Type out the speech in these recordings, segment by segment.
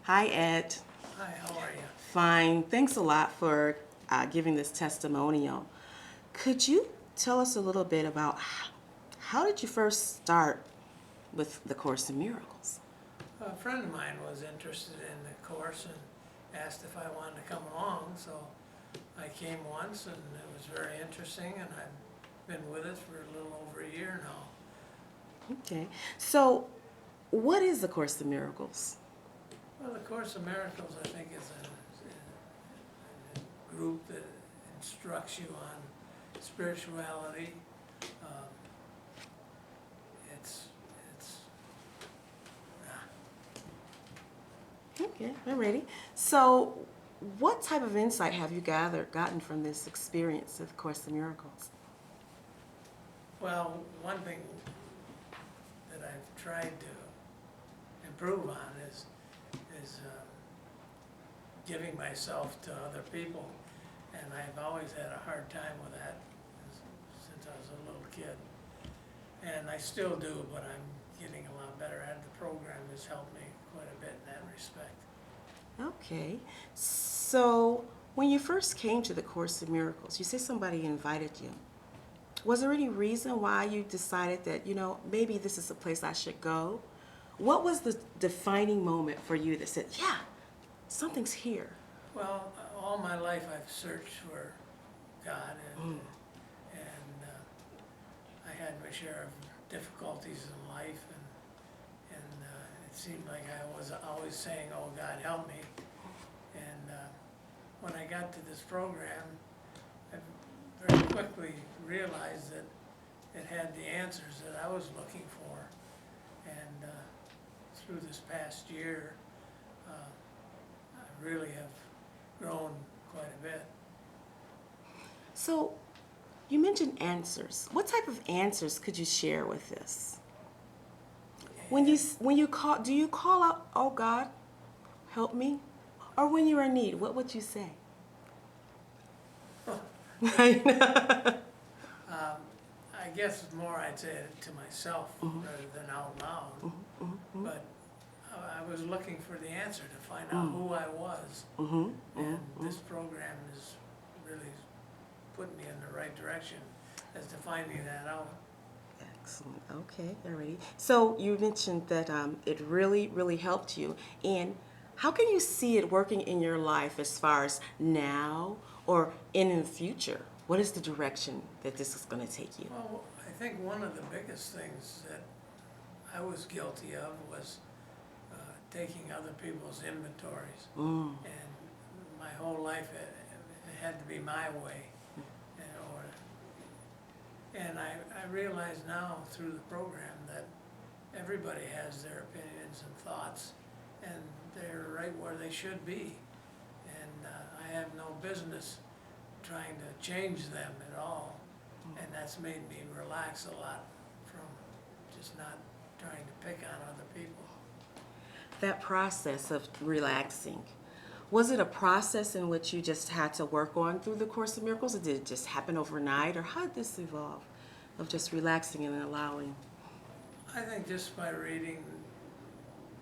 Hi, Ed. Hi, how are you? Fine. Thanks a lot for giving this testimonial. Could you tell us a little bit about how did you first start with the Course in Miracles? A friend of mine was interested in the course and asked if I wanted to come along, so I came once and it was very interesting and I've been with it for a little over a year now. Okay. So, what is the Course in Miracles? Well, the Course of Miracles, I think, is a group that instructs you on spirituality. Um, it's, Okay, I'm ready. So, what type of insight have you gotten from this experience of the Course in Miracles? well, one thing that I've tried to improve on is giving myself to other people, and I've always had a hard time with that since I was a little kid, and I still do, but I'm getting a lot better at it. The program has helped me quite a bit in that respect. Okay. So, when you first came to the Course in Miracles, you say somebody invited you. Was there any reason why you decided that, maybe this is a place I should go? What was the defining moment for you that said, yeah, something's here? Well, all my life I've searched for God, and I had my share of difficulties in life, and it seemed like I was always saying, "Oh God, help me." And when I got to this program, I very quickly realized that it had the answers that I was looking for. And through this past year, I really have grown quite a bit. So, you mentioned answers. What type of answers could you share with us? When you call, do you call out, "Oh God, help me," or when you're in need, what would you say? I guess more I'd say it to myself rather than out loud. But I was looking for the answer to find out who I was. And this program has really put me in the right direction as to finding that out. Excellent. Okay, alrighty. So you mentioned that it really, really helped you. And how can you see it working in your life as far as now or in the future? What is the direction that this is going to take you? Well, I think one of the biggest things that I was guilty of was taking other people's inventories. And my whole life it had to be my way. And I realize now through the program that everybody has their opinions and thoughts, and they're right where they should be. And I have no business trying to change them at all. And that's made me relax a lot from just not trying to pick on other people. That process of relaxing, was it a process in which you just had to work on through the Course of Miracles, or did it just happen overnight, or how did this evolve of just relaxing and allowing? I think just by reading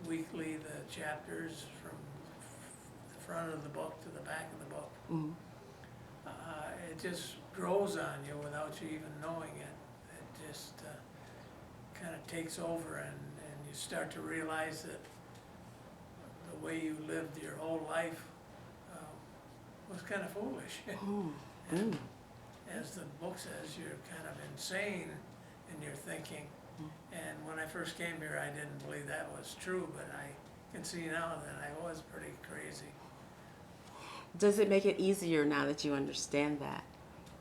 weekly the chapters from the front of the book to the back of the book, it just grows on you without you even knowing it. It just kind of takes over, and you start to realize that the way you lived your whole life was kind of foolish. And as the book says, you're kind of insane in your thinking. And when I first came here, I didn't believe that was true, but I can see now that I was pretty crazy. Does it make it easier now that you understand that?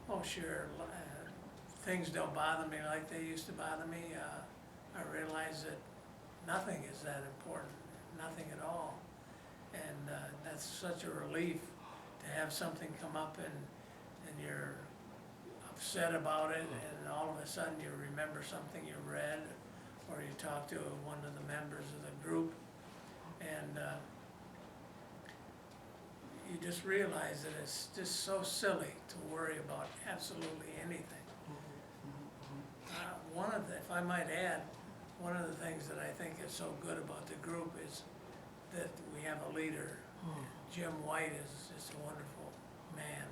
Oh, sure. Things don't bother me like they used to bother me. I realize that nothing is that important, nothing at all. And that's such a relief to have something come up and you're upset about it, and all of a sudden you remember something you read, or you talk to one of the members of the group, and you just realize that it's just so silly to worry about absolutely anything. If I might add, one of the things that I think is so good about the group is that we we have a leader. Jim White is just a wonderful man.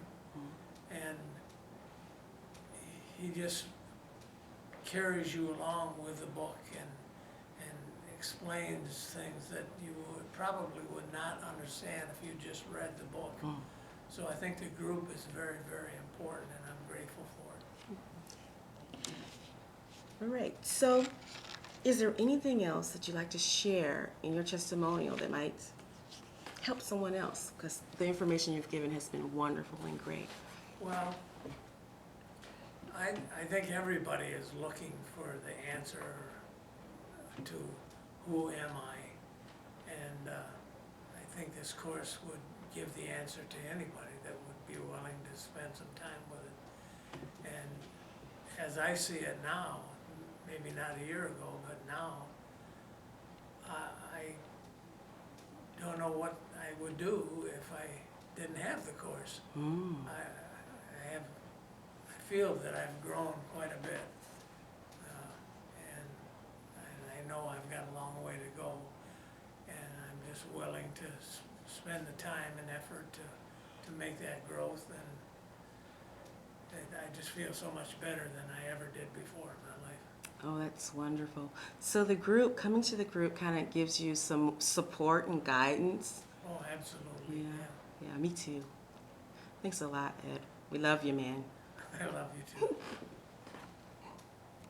And he just carries you along with the book and explains things that you probably would not understand if you just read the book. So I think the group is very, very important, and I'm grateful for it. All right. So, is there anything else that you'd like to share in your testimonial that might help someone else? Because the information you've given has been wonderful and great. Well, I think everybody is looking for the answer to who am I, and I think this course would give the answer to anybody that would be willing to spend some time with it. And as I see it now, maybe not a year ago, but now, I don't know what I would do if I didn't have the course. I feel that I've grown quite a bit, and I know I've got a long way to go, and I'm just willing to spend the time and effort to make that growth, and I just feel so much better than I ever did before in my life. Oh, that's wonderful. So the group, coming to the group kind of gives you some support and guidance. Oh, absolutely, Yeah, me too. Thanks a lot, Ed. We love you, man. I love you too.